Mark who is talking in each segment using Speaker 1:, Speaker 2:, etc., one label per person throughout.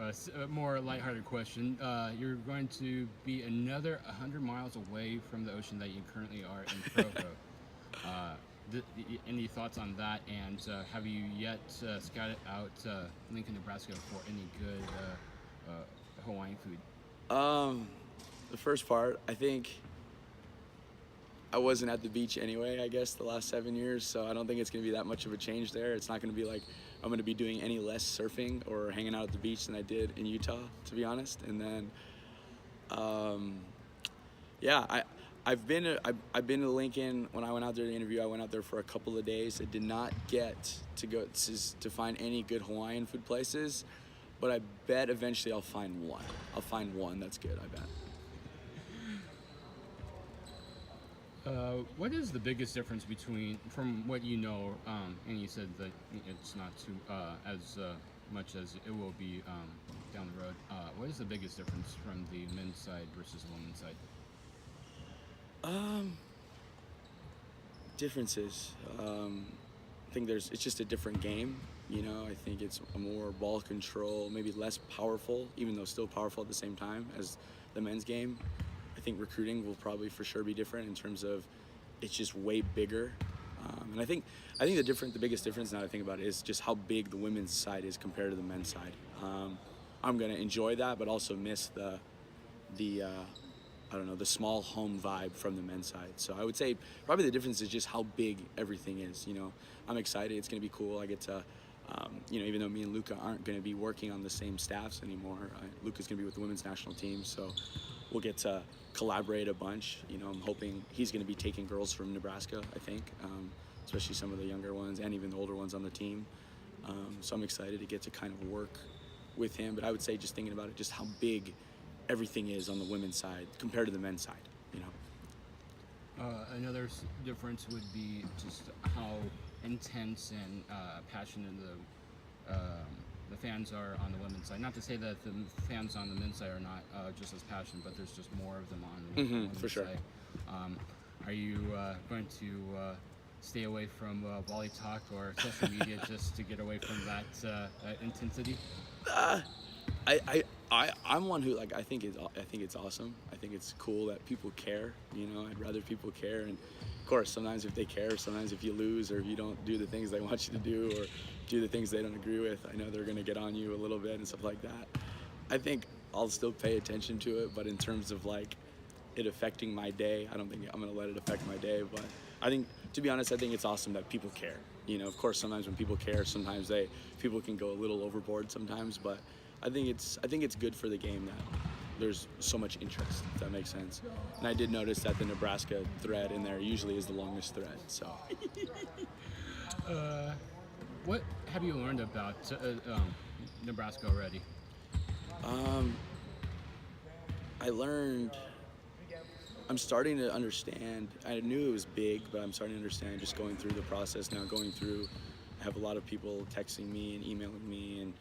Speaker 1: a more lighthearted question. You're going to be another 100 miles away from the ocean that you currently are in Provo. uh, any thoughts on that? And have you yet scouted out Lincoln, Nebraska for any good Hawaiian food?
Speaker 2: The first part, I think I wasn't at the beach anyway, I guess, the last 7 years, so I don't think it's going to be that much of a change there. It's not going to be like I'm going to be doing any less surfing or hanging out at the beach than I did in Utah, to be honest. And then, yeah, I've been to Lincoln. When I went out there to interview, I went out there for a couple of days. I did not get to go to find any good Hawaiian food places, but I bet eventually I'll find one. I'll find one that's good, I bet.
Speaker 1: What is the biggest difference between, from what you know, and you said that it's not too as much as it will be down the road. What is the biggest difference from the men's side versus the women's side?
Speaker 2: Differences. I think it's just a different game. You know, I think it's a more ball control, maybe less powerful, even though still powerful at the same time as the men's game. I think recruiting will probably for sure be different in terms of it's just way bigger. And I think the biggest difference now that I think about it is just how big the women's side is compared to the men's side. I'm gonna enjoy that, but also miss the I don't know, the small home vibe from the men's side. So I would say probably the difference is just how big everything is. You know, I'm excited. It's gonna be cool. I get to, you know, even though me and Luca aren't gonna be working on the same staffs anymore, Luca's gonna be with the women's national team. So we'll get to collaborate a bunch. You know, I'm hoping he's going to be taking girls from Nebraska, I think, especially some of the younger ones and even the older ones on the team. So I'm excited to get to kind of work with him. But I would say just thinking about it, just how big everything is on the women's side compared to the men's side, you know.
Speaker 1: Another difference would be just how intense and passionate the fans are on the women's side. Not to say that the fans on the men's side are not just as passionate, but there's just more of them on the women's
Speaker 2: for sure.
Speaker 1: side. Are you going to stay away from volley talk or social media just to get away from that intensity?
Speaker 2: I'm one who, like, I think it's awesome. I think it's cool that people care. You know, I'd rather people care. And of course, sometimes if they care, sometimes if you lose or if you don't do the things they want you to do or do the things they don't agree with, I know they're going to get on you a little bit and stuff like that. I think I'll still pay attention to it, but in terms of like it affecting my day, I don't think I'm going to let it affect my day. But I think, to be honest, I think it's awesome that people care. You know, of course, sometimes when people care, sometimes people can go a little overboard sometimes, but I think it's good for the game that there's so much interest, if that makes sense. And I did notice that the Nebraska thread in there usually is the longest thread. So,
Speaker 1: what have you learned about Nebraska already?
Speaker 2: I'm starting to understand. I knew it was big, but I'm starting to understand just going through the process now. I have a lot of people texting me and emailing me and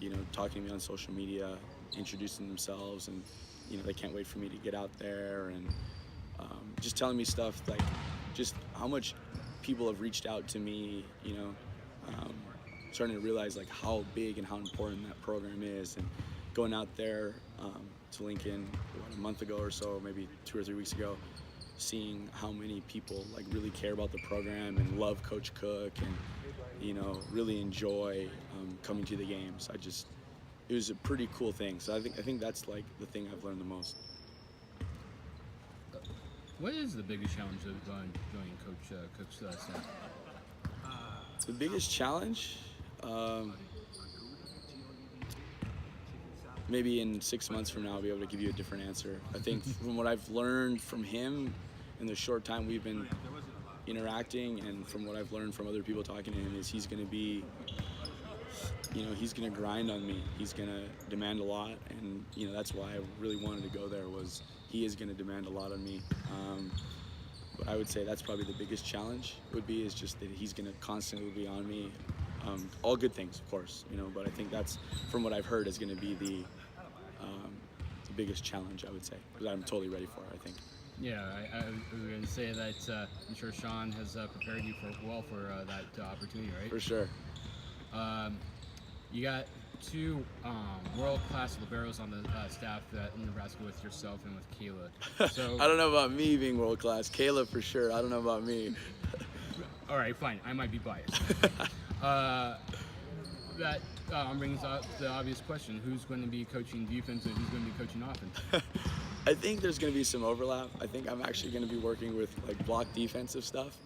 Speaker 2: you know, talking to me on social media, introducing themselves, and you know, they can't wait for me to get out there, and just telling me stuff like just how much people have reached out to me. You know, starting to realize like how big and how important that program is, and going out there to Lincoln a month ago or so, maybe 2 or 3 weeks ago, seeing how many people like really care about the program and love Coach Cook and, you know, really enjoy coming to the games. It was a pretty cool thing. So I think that's like the thing I've learned the most.
Speaker 1: What is the biggest challenge of joining Coach Cook's staff?
Speaker 2: The biggest challenge, maybe in 6 months from now I'll be able to give you a different answer. I think from what I've learned from him in the short time we've been interacting, and from what I've learned from other people talking to him, is he's going to be, you know, he's going to grind on me. He's going to demand a lot, and you know, that's why I really wanted to go there, was he is going to demand a lot on me. But I would say that's probably the biggest challenge is just that he's going to constantly be on me. All good things, of course, you know, but I think that's, from what I've heard, is going to be the biggest challenge, I would say, that I'm totally ready for, I think.
Speaker 1: Yeah, I was going to say that I'm sure Sean has prepared you for that opportunity, right?
Speaker 2: For sure.
Speaker 1: You got two world-class liberos on the staff in Nebraska with yourself and with Kayla. So
Speaker 2: I don't know about me being world class. Kayla for sure. I don't know about me.
Speaker 1: all right, fine. I might be biased. That brings up the obvious question: who's going to be coaching defense and who's going to be coaching offense?
Speaker 2: I think there's going to be some overlap. I think I'm actually going to be working with like block defensive stuff,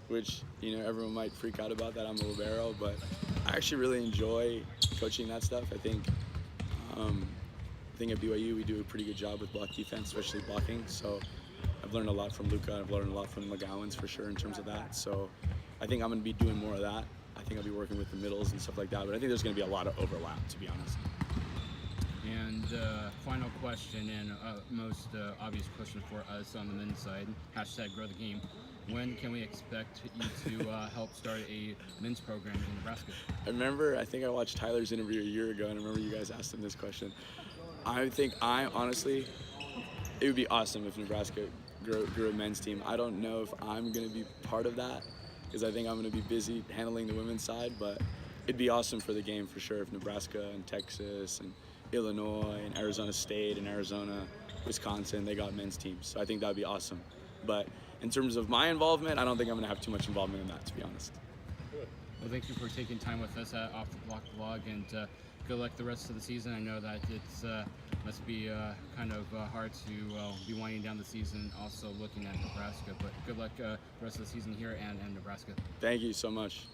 Speaker 2: which everyone might freak out about that I'm a libero, but I actually really enjoy coaching that stuff. I think at BYU we do a pretty good job with block defense, especially blocking. So I've learned a lot from Luca. I've learned a lot from McGowan's for sure in terms of that. So I think I'm going to be doing more of that. I think I'll be working with the middles and stuff like that. But I think there's going to be a lot of overlap, to be honest.
Speaker 1: And final question, and most obvious question for us on the men's side, #grow the game. When can we expect you to help start a men's program in Nebraska?
Speaker 2: I think I watched Tyler's interview a year ago, and I remember you guys asked him this question. Honestly, it would be awesome if Nebraska grew a men's team. I don't know if I'm going to be part of that, because I think I'm going to be busy handling the women's side, but it'd be awesome for the game for sure if Nebraska and Texas and Illinois and Arizona State and Arizona, Wisconsin, they got men's teams. So I think that'd be awesome. But in terms of my involvement, I don't think I'm going to have too much involvement in that, to be honest.
Speaker 1: Well, thank you for taking time with us at Off the Block Vlog, and good luck the rest of the season. I know that it's must be kind of hard to be winding down the season, also looking at Nebraska, but good luck the rest of the season here and Nebraska.
Speaker 2: Thank you so much.